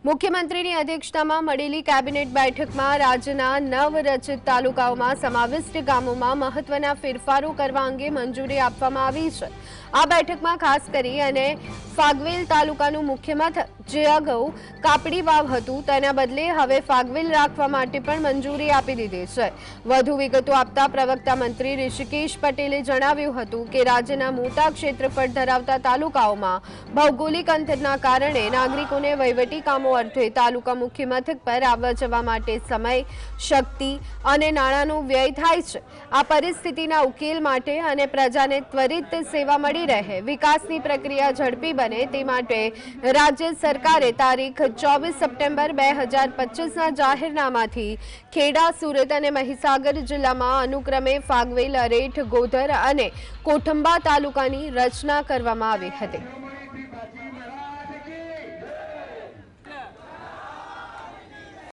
મુખ્યમંત્રીની અધ્યક્ષતામાં મળેલી કેબિનેટ બેઠકમાં રાજ્યના નવરચિત તાલુકાઓમાં સમાવિષ્ટ ગામોમાં મહત્વના ફેરફારો કરવા અંગે મંજૂરી આપવામાં આવી છે। આ બેઠકમાં ખાસ કરી અને ફાગવેલ તાલુકાનું મુખ્ય મથક જે અગાઉ કાપડી વાવ હતું તેના બદલે હવે ફાગવેલ રાખવા માટે પણ મંજૂરી આપી દીધી છે। વધુ વિગતો આપતા પ્રવક્તા મંત્રી ઋષિકેશ પટેલે જણાવ્યું હતું કે રાજ્યના મોટા ક્ષેત્રફળ ધરાવતા તાલુકાઓમાં ભૌગોલિક અંતરના કારણે નાગરિકોને વહીવટી કામો અર્થે તાલુકા મુખ્ય મથક પર આવવા જવા માટે સમય, શક્તિ અને નાણાંનો વ્યય થાય છે। આ પરિસ્થિતિના ઉકેલ માટે અને પ્રજાને ત્વરિત સેવા મળી રહે, વિકાસની પ્રક્રિયા ઝડપી બને તે માટે રાજ્ય સરકારે તારીખ 24 સપ્ટેમ્બર 2025ના જાહેરનામાથી ખેડા, સુરત અને મહીસાગર જિલ્લામાં અનુક્રમે ફાગવેલ, અરેઠ, ગોધર અને કોઠંબા તાલુકાની રચના કરવામાં આવી હતી।